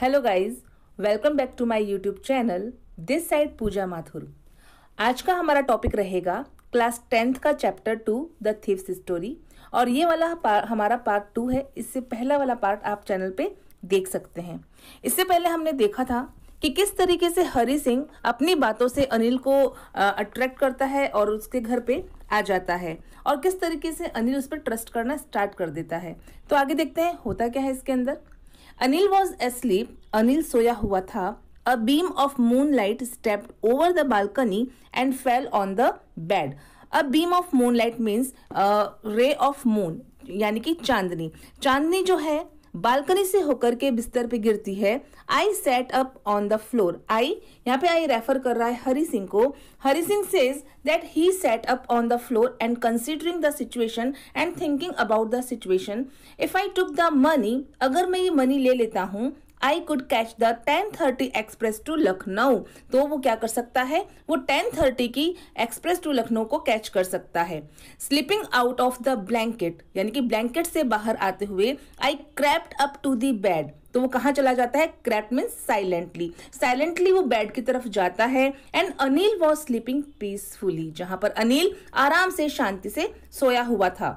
Hello guys, welcome back to my YouTube channel. This side Pooja Mathur. आज का हमारा topic रहेगा क्लास 10th का चैप्टर 2 द थीव्स स्टोरी। और ये वाला हमारा पार्ट 2 है। इससे पहला वाला पार्ट आप चैनल पे देख सकते हैं। इससे पहले हमने देखा था कि किस तरीके से हरि सिंह अपनी बातों से अनिल को अट्रैक्ट करता है और उसके घर पे आ जाता है, और किस तरीके से अनिल उस पर ट्रस्ट करना स्टार्ट कर देता है। तो आगे देखते हैं होता क्या है इसके अंदर। अनिल वॉज एस्लीप, अनिल सोया हुआ था। A beam of moonlight stepped over the balcony and fell on the bed. A beam of moonlight means ray of moon, यानी कि चांदनी। चांदनी जो है बालकनी से होकर के बिस्तर पे गिरती है। I sat up on the floor. I, यहाँ पे आई रेफर कर रहा है हरि सिंह को। Hari Singh says that he set up on the floor and considering the situation and thinking about the situation. If I took the money, अगर मैं ये money ले लेता हूँ, I could catch the 10:30 express to Lucknow. तो वो क्या कर सकता है, वो 10:30 की एक्सप्रेस टू लखनऊ को कैच कर सकता है। Sleeping out of the blanket, यानी कि ब्लैंकेट से बाहर आते हुए आई crept up to the bed. तो वो कहाँ चला जाता है, क्रैप्ड मीन्स साइलेंटली। साइलेंटली वो बेड की तरफ जाता है। And Anil was sleeping peacefully, जहां पर अनिल आराम से शांति से सोया हुआ था।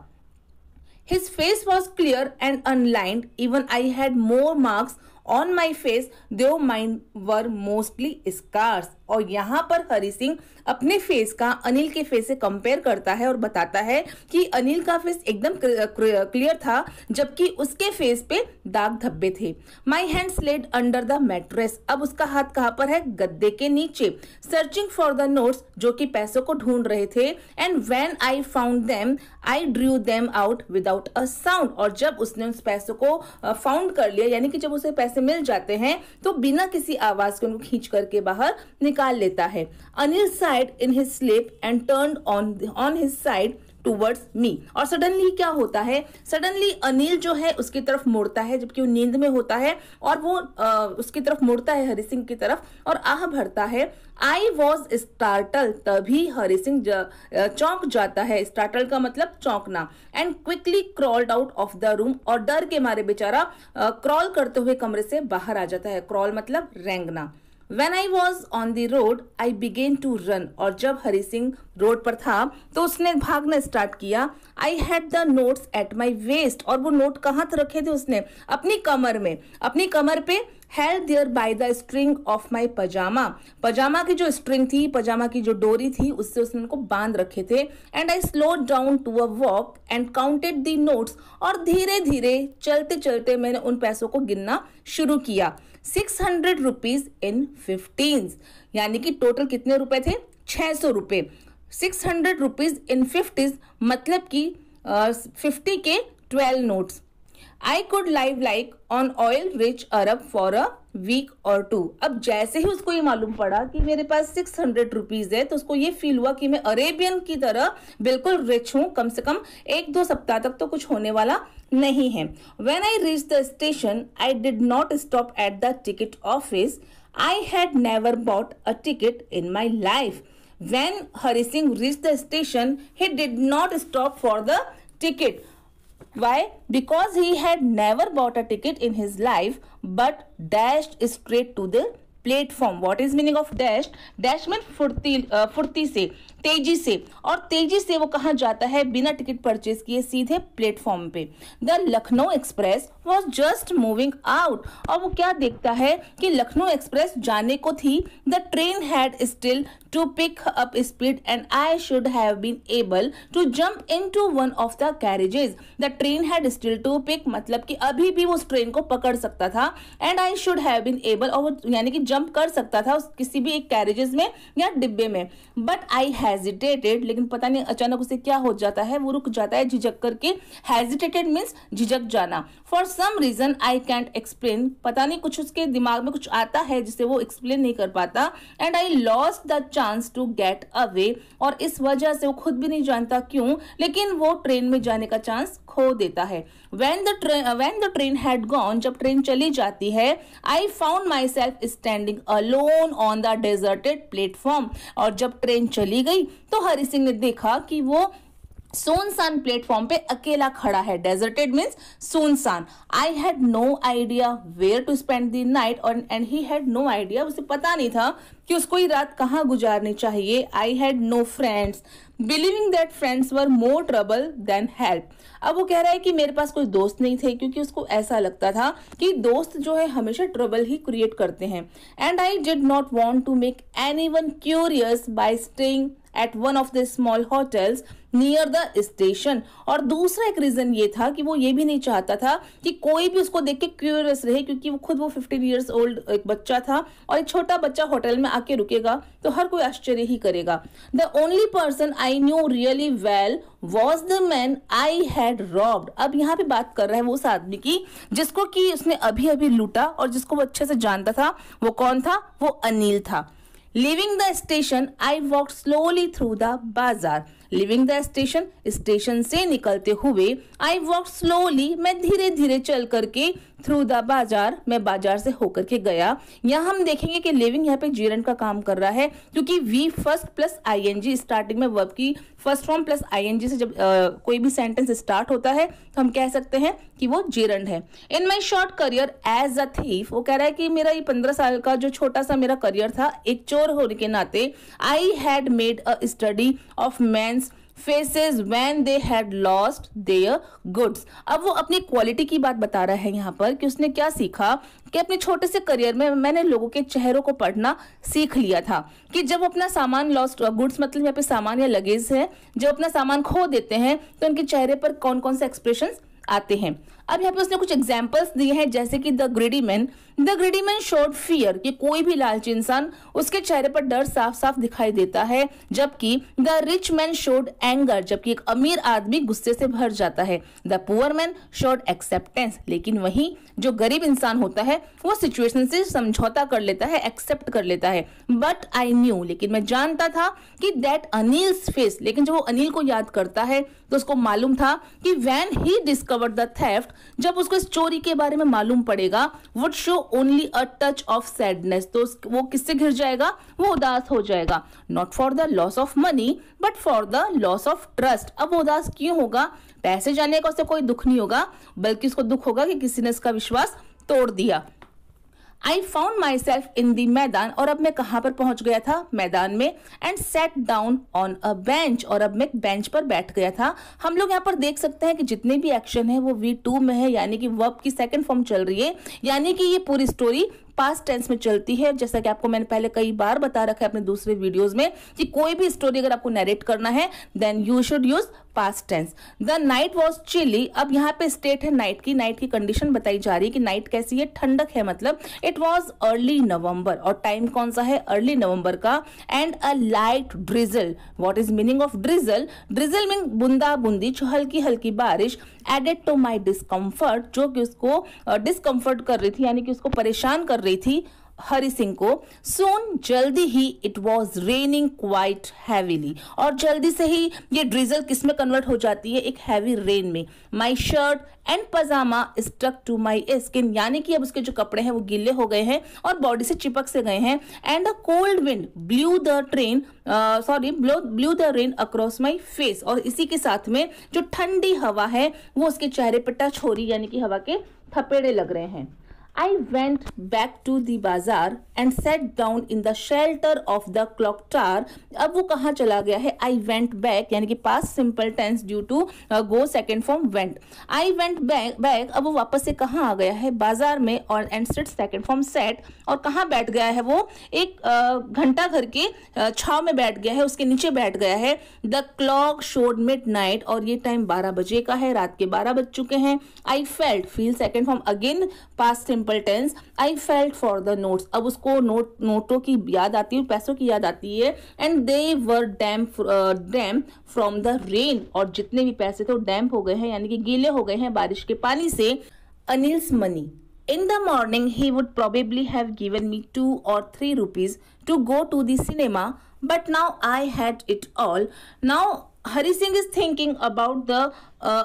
His face was clear and unlined. Even I had more marks on my face, though mine were mostly scars. और यहाँ पर हरि सिंह अपने फेस का अनिल के फेस से कंपेयर करता है और बताता है कि अनिल का फेस एकदम क्लियर था, जबकि उसके फेस पे दाग धब्बे थे। My hands laid under the mattress. अब उसका हाथ कहाँ पर है, गद्दे के नीचे। सर्चिंग फॉर द नोट्स, जो कि पैसों को ढूंढ रहे थे। And when I found them I drew them out without a sound. और जब उसने उस पैसों को फाउंड कर लिया, यानी कि जब उसे पैसे मिल जाते हैं, तो बिना किसी आवाज के उनको खींच करके बाहर निकाल लेता है। Anil side in his sleep and turned on his side towards me. और सडनली क्या होता है, सडनली अनिल जो है उसकी तरफ मुड़ता है, जबकि वो नींद में होता है, और वो उसकी तरफ मुड़ता है हरि सिंह की तरफ और आह भरता है। आई वॉज स्टार्टल, तभी हरि सिंह चौंक जाता है। स्टार्टल का मतलब चौंकना। And quickly crawled out of the room, और डर के मारे बेचारा क्रॉल करते हुए कमरे से बाहर आ जाता है। क्रॉल मतलब रेंगना। When I was on the road, I began to run. और जब हरि सिंह रोड पर था तो उसने भागना स्टार्ट किया। I had the notes at my waist. और वो नोट कहाँ रखे थे उसने, अपनी कमर में, अपनी कमर पे। Held there by the string of my pajama. पजामा की जो स्ट्रिंग थी, पजामा की जो डोरी थी, उससे उसने उनको बांध रखे थे। And I slowed down to a walk and counted the notes. और धीरे धीरे चलते चलते मैंने उन पैसों को गिनना शुरू किया। 600 रुपीज इन 15, यानी कि टोटल कितने रुपए थे, 600 रुपए। 600 रुपीज इन 50, मतलब कि 50 के 12 notes. I could live like on oil rich Arab for a week और 2। अब जैसे ही उसको ये मालूम पड़ा कि मेरे पास 600 रुपीज है, तो उसको ये फील हुआ कि मैं अरेबियन की तरह बिल्कुल रिच हूं। कम से कम 1-2 सप्ताह तक तो कुछ होने वाला नहीं है। When I reached the station, I did not stop at the ticket office. I had never bought a ticket in my life. When Hari Singh reached the station, he did not stop for the ticket. Why? Because he had never bought a ticket in his life, but dashed straight to the platform. What is meaning of dash? Dash mean फुर्ती से, तेजी से। और तेजी से वो कहाँ जाता है, बिना टिकट परचेज किए सीधे प्लेटफॉर्म पे। The Lucknow express was just moving out. और वो क्या देखता है कि लखनऊ एक्सप्रेस जाने को थी। The train had still to pick up speed and I should have been able to jump into one of the carriages. The train had still to pick, मतलब कि अभी भी वो उस ट्रेन को पकड़ सकता था। And I should have been able, और वो यानी कि जंप कर सकता था उस किसी भी एक कैरेजेस में या डिब्बे में। बट आई हेजिटेटेड, लेकिन पता नहीं अचानक उसे क्या हो जाता है, वो रुक जाता है झिझक करके। हेजिटेटेड मीन्स झिझक जाना। For some reason I can't explain, पता नहीं कुछ उसके दिमाग में कुछ आता है जिसे वो एक्सप्लेन नहीं कर पाता। And I lost the chance to get away, और इस वजह से वो खुद भी नहीं जानता क्यों, लेकिन वो ट्रेन में जाने का चांस खो देता है। When the train had gone, जब ट्रेन चली जाती है, I found myself standing alone on the deserted platform. और जब ट्रेन चली गई तो हरि सिंह ने देखा कि वो सुनसान प्लेटफॉर्म पे अकेला खड़ा है। डेजर्टेड मीन्स सुनसान। I had no idea where to spend the night and he had no idea, उसे पता नहीं था कि उसको ये रात कहाँ गुजारनी चाहिए। I had no friends believing that friends were more trouble than help. अब वो कह रहा है कि मेरे पास कोई दोस्त नहीं थे, क्योंकि उसको ऐसा लगता था कि दोस्त जो है हमेशा ट्रबल ही क्रिएट करते हैं। And I did not want to make anyone curious by staying at one of the small hotels near the station. और दूसरा एक रीजन ये था कि वो ये भी नहीं चाहता था कि कोई भी उसको देख के क्यूरियस रहे, क्योंकि वो खुद 15 ईयर्स ओल्ड एक बच्चा था, और एक छोटा बच्चा होटल में आके रुकेगा तो हर कोई आश्चर्य ही करेगा। The only person I knew really well was the man I had robbed. अब यहाँ पे बात कर रहा है वो उस आदमी की जिसको कि उसने अभी अभी लूटा, और जिसको वो अच्छे से जानता था। वो कौन था? वो अनिल था। Leaving the station, I walked slowly through the bazaar. Leaving the station, station से निकलते हुए I walked slowly, मैं धीरे धीरे चल करके थ्रू द बाजार, मैं बाजार से होकर के गया। यहाँ हम देखेंगे कि लिविंग यहाँ पे जीरंड का काम कर रहा है, क्योंकि we first plus ING starting में वर्ब की फर्स्ट फॉर्म प्लस आईएनजी से जब कोई भी सेंटेंस स्टार्ट होता है तो हम कह सकते हैं कि वो जीरंड है। In my short career as a thief, वो कह रहा है कि मेरा ये 15 साल का जो छोटा सा मेरा करियर था एक चोर होने के नाते, I had made a study of men's faces when they had lost their goods. अब वो अपनी क्वालिटी की बात बता रहा है यहाँ पर कि उसने क्या सीखा कि अपने छोटे से करियर में मैंने लोगों के चेहरों को पढ़ना सीख लिया था कि जब अपना सामान लॉस्ट, गुड्स मतलब यहाँ पे सामान या लगेज है, जब अपना सामान खो देते हैं तो उनके चेहरे पर कौन कौन से एक्सप्रेशंस आते हैं। अब यहाँ पे उसने कुछ एग्जाम्पल्स दिए हैं, जैसे कि the greedy man showed fear, कि कोई भी लालची इंसान उसके चेहरे पर डर साफ साफ दिखाई देता है, जबकि the rich man showed anger, जबकि एक अमीर आदमी गुस्से से भर जाता है। The poor man showed acceptance, लेकिन वही जो गरीब इंसान होता है वो सिचुएशन से समझौता कर लेता है, एक्सेप्ट कर लेता है। बट आई न्यू, लेकिन मैं जानता था कि दैट अनिल्स फेस, लेकिन जब वो अनिल को याद करता है तो उसको मालूम था कि when he discovered the theft, जब उसको इस चोरी के बारे में मालूम पड़ेगा, would show only a touch of sadness, तो वो किससे घिर जाएगा? वो उदास हो जाएगा। Not for the loss of money but for the loss of trust. अब वो उदास क्यों होगा? पैसे जाने का उससे कोई दुख नहीं होगा, बल्कि उसको दुख होगा कि किसी ने इसका विश्वास तोड़ दिया। I found my self in दी मैदान, और अब मैं कहां पर पहुंच गया था? मैदान में। And set down on a bench, और अब मैं बेंच पर बैठ गया था। हम लोग यहाँ पर देख सकते हैं कि जितने भी एक्शन है वो V2 में है, यानी कि वर्ब की सेकंड फॉर्म चल रही है, यानी कि ये पूरी स्टोरी पास्ट टेंस में चलती है। जैसा कि आपको मैंने पहले कई बार बता रखा है अपने दूसरे वीडियोस में कि कोई भी स्टोरी अगर आपको नरेट करना है then you should use past tense. The night was chilly, अब यहाँ पे स्टेट है नाइट की कंडीशन बताई जा रही है कि नाइट कैसी है? ठंडक है, मतलब इट वॉज अर्ली नवंबर, और टाइम कौन सा है? अर्ली नवंबर का। And a light drizzle, what is meaning of drizzle? Drizzle mean बूंदा बूंदी, हल्की हल्की बारिश। एडेड टू माई डिस्कम्फर्ट, जो कि उसको डिस्कम्फर्ट कर रही थी, यानी कि उसको परेशान कर रही थी हरि सिंह को। सून, जल्दी ही, it was raining quite heavily, और जल्दी से ही ये ड्रिजल किस में कन्वर्ट हो जाती है? एक हैवी रेन में। My shirt and pyjama stuck to my skin, यानी कि अब उसके जो कपड़े हैं वो गीले हो गए हैं और बॉडी से चिपक से गए हैं। And a cold wind blue the rain across my face, और इसी के साथ में जो ठंडी हवा है वो उसके चेहरे पर टच हो रही, यानी कि हवा के थपेड़े लग रहे हैं। I went back to the bazaar and sat down in the shelter of the clock tower. अब वो कहाँ चला गया है? I went back, यानी कि past simple tense due to go second form went. I went back, अब वो वापस से कहाँ आ गया है? बाजार में, और and sit second form sat, और कहाँ बैठ गया है वो? एक घंटा घर के छाव में बैठ गया है, उसके नीचे बैठ गया है। The clock showed midnight, और ये टाइम 12 बजे का है, रात के 12 बज चुके हैं। I felt, feel second form again past simple tense. I felt for the notes, अब उसको नोटों की याद आती है, पैसों की याद आती है। And they were damp from the rain, और जितने भी पैसे थे वो डैम्प हो गए हैं, यानी कि गीले हो गए हैं बारिश के पानी से। Anil's money, in the morning he would probably have given me 2 or 3 rupees to go to the cinema, but now I had it all. Now Hari Singh is thinking about the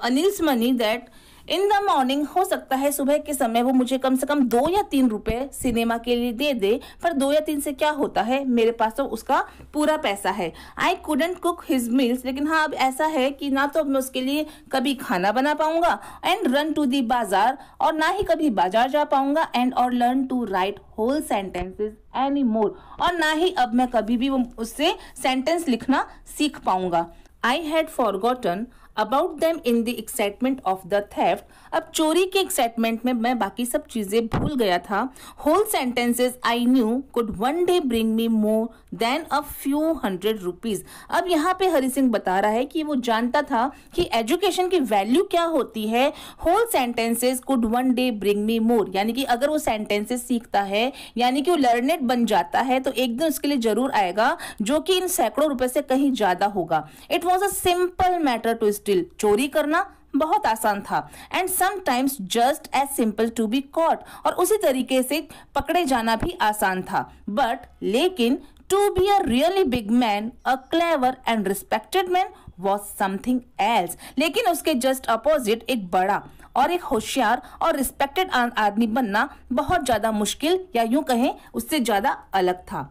Anil's money, that in the morning, हो सकता है सुबह के समय वो मुझे कम से कम 2 या 3 रुपए सिनेमा के लिए दे दे, पर 2 या 3 से क्या होता है, मेरे पास तो उसका पूरा पैसा है। I couldn't cook his meals, लेकिन हाँ अब ऐसा है कि ना तो मैं उसके लिए कभी खाना बना पाऊंगा, एंड रन टू दी बाजार, और ना ही कभी बाजार जा पाऊंगा, एंड और learn to write whole sentences any more, और ना ही अब मैं कभी भी उससे सेंटेंस लिखना सीख पाऊंगा। I had forgotten about them in the excitement of the theft, अब चोरी के एक्साइटमेंट में मैं बाकी सब चीजें भूल गया था। Whole sentences I knew could one day bring me more than a few $100 rupees. अब यहाँ पे हरि सिंह बता रहा है कि वो जानता था कि एजुकेशन की वैल्यू क्या होती है। Whole sentences could one day bring me more, यानी कि अगर वो सेंटेंसेस सीखता है, यानी कि वो लर्नेड बन जाता है, तो एक दिन उसके लिए जरूर आएगा जो कि इन सैकड़ों रुपए से कहीं ज्यादा होगा। It was a simple matter to steal, चोरी करना बहुत आसान था, and sometimes just as simple to be caught, और उसी तरीके से पकड़े जाना भी आसान था। बट लेकिन to be a really big man, a clever and respected man was something else, लेकिन उसके जस्ट अपोजिट एक बड़ा और एक होशियार और रिस्पेक्टेड आदमी बनना बहुत ज्यादा मुश्किल, या यूं कहें उससे ज्यादा अलग था।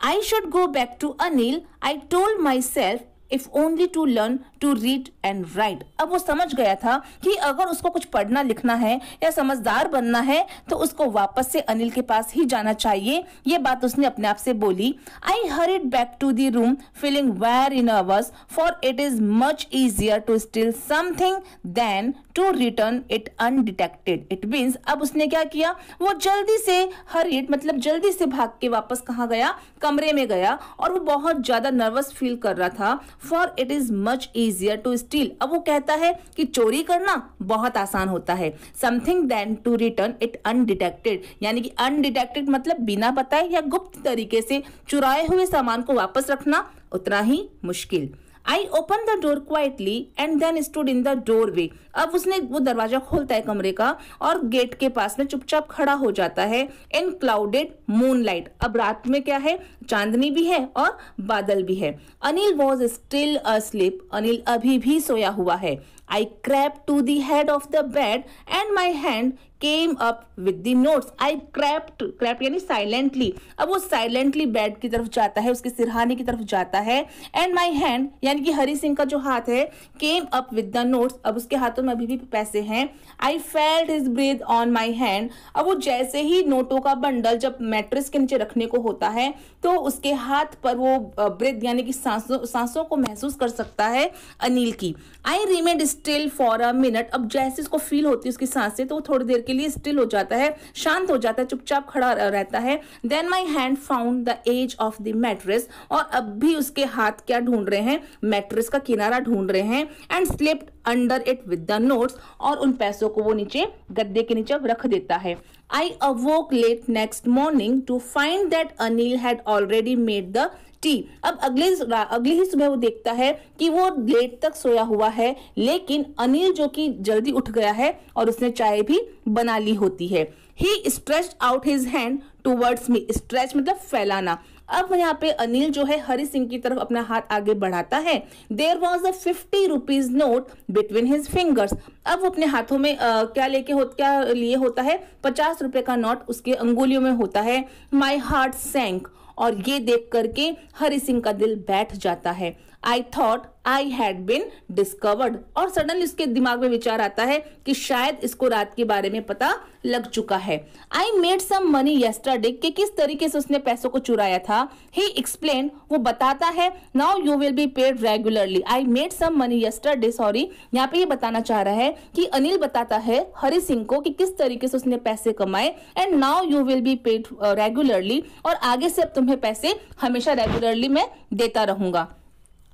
I should go back to Anil, I told myself, if only to learn to read and write. अब वो समझ गया था कि अगर उसको कुछ पढ़ना लिखना है या समझदार बनना है तो उसको वापस से अनिल के पास ही जाना चाहिए। ये बात उसने अपने आप से बोली। I hurried back to the room feeling very nervous, for it is much easier to steal something than to return it undetected. It means अब उसने क्या किया, वो जल्दी से हरिड मतलब जल्दी से भाग के वापस कहाँ गया, कमरे में गया, और वो बहुत ज्यादा नर्वस फील कर रहा था। For it is much easier to steal, अब वो कहता है कि चोरी करना बहुत आसान होता है, something than to return it undetected, यानी कि अनडिटेक्टेड मतलब बिना बताए या गुप्त तरीके से चुराए हुए सामान को वापस रखना उतना ही मुश्किल। I open the door quietly and then stood in the doorway, अब उसने वो दरवाजा खोलता है कमरे का और गेट के पास में चुपचाप खड़ा हो जाता है। इन क्लाउडेड मूनलाइट, अब रात में क्या है, चांदनी भी है और बादल भी है। Anil was still asleep, Anil अभी भी सोया हुआ है। I crept to the head of the bed and my hand came up with the notes. I crept यानी silently, अब वो silently बेड की तरफ जाता है, उसके सिरहाने की तरफ जाता है। and my hand यानी कि हरि सिंह का जो हाथ है came up with the notes, अब उसके हाथों में अभी भी पैसे हैं। I felt his breath on my hand, अब वो जैसे ही नोटों का बंडल जब मैट्रेस के नीचे रखने को होता है तो उसके हाथ पर वो ब्रेथ यानी कि सांसों को महसूस कर सकता है अनिल की। I remained still for a minute, अब जैसे इसको फील होती है उसकी सांसें तो वो थोड़ी देर के लिए स्टिल हो जाता है, शांत हो जाता है, चुपचाप खड़ा रहता है। Then my hand found the edge of the mattress, और अब भी उसके हाथ क्या ढूंढ रहे हैं, मैट्रेस का किनारा ढूंढ रहे हैं। And slipped under it with the notes, और उन पैसों को वो नीचे गद्दे के नीचे रख देता है। I awoke late next morning to find that Anil had already made the T, अब अगली ही सुबह वो देखता है कि वो लेट तक सोया हुआ है, लेकिन अनिल जो कि जल्दी उठ गया है और उसने चाय भी बना ली होती है। He stretched out his hand towards me, stretch मतलब फैलाना। अब यहाँ पे अनिल जो है हरि सिंह की तरफ अपना हाथ आगे बढ़ाता है। There was a 50 rupees note between his fingers, अब वो अपने हाथों में क्या लिए होता है, 50 रुपए का नोट उसके अंगुलियों में होता है। My heart sank, और ये देख करके हरि सिंह का दिल बैठ जाता है। I thought I had been discovered, और सडनली उसके दिमाग में विचार आता है कि शायद इसको रात के बारे में पता लग चुका है। I made some money yesterday, कि किस तरीके से उसने पैसों को चुराया था। He explained, वो बताता है, now you will be paid regularly. I made some money yesterday, sorry, यहाँ पे ये बताना चाह रहा है कि अनिल बताता है हरि सिंह को कि किस तरीके से उसने पैसे कमाए। And now you will be paid regularly, और आगे से अब तुम्हें पैसे हमेशा रेगुलरली मैं देता रहूंगा।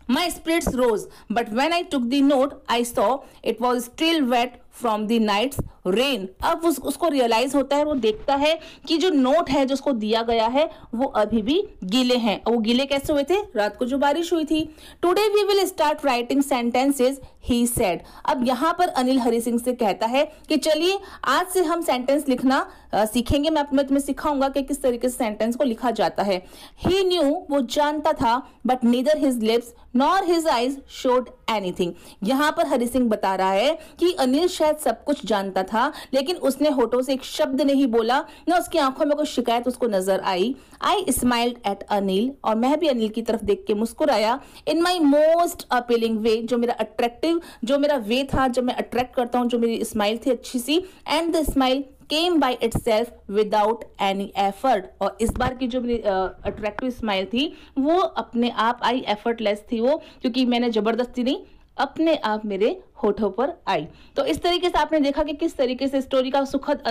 My spirits rose, but when I took the note, I saw it was still wet from the night's rain. अब उसको रियलाइज होता है, वो देखता है कि जो नोट है जो उसको दिया गया है वो अभी भी गीले हैं। और वो गीले कैसे हुए थे, रात को जो बारिश हुई थी। Today we will start writing sentences, he said. अब यहाँ पर अनिल हरि सिंह से कहता है कि चलिए आज से हम सेंटेंस लिखना सीखेंगे, मैं तुम्हें सिखाऊंगा कि किस तरीके से सेंटेंस को लिखा जाता है। He knew, वो जानता था, but neither his lips nor his eyes showed anything. यहाँ पर हरि सिंह बता रहा है कि अनिल शायद सब कुछ जानता था, लेकिन उसने होठों से एक शब्द नहीं बोला, ना उसकी आंखों में कोई शिकायत उसको नजर आई। आई स्माइल्ड एट अनिल, और मैं भी अनिल की तरफ देख के मुस्कुराया। इन माई मोस्ट अपीलिंग वे, जो मेरा अट्रैक्टिव, जो मेरा वे था, जब मैं अट्रैक्ट करता हूँ, जो मेरी स्माइल थी अच्छी सी। And the smile came by itself without any effort, और इस बार की जो मेरी अट्रैक्टिव स्माइल थी वो अपने आप आई, एफर्टलेस थी वो, क्योंकि मैंने जबरदस्ती नहीं, अपने आप मेरे होठों पर आई। तो इस तरीके से आपने देखा कि किस तरीके से स्टोरी का सुखद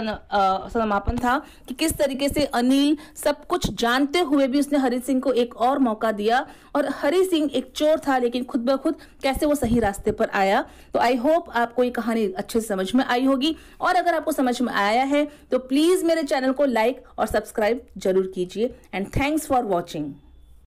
समापन था, कि किस तरीके से अनिल सब कुछ जानते हुए भी उसने हरि सिंह को एक और मौका दिया, और हरि सिंह एक चोर था लेकिन खुद ब खुद कैसे वो सही रास्ते पर आया। तो आई होप आपको ये कहानी अच्छे से समझ में आई होगी, और अगर आपको समझ में आया है तो प्लीज मेरे चैनल को लाइक और सब्सक्राइब जरूर कीजिए। And thanks for watching.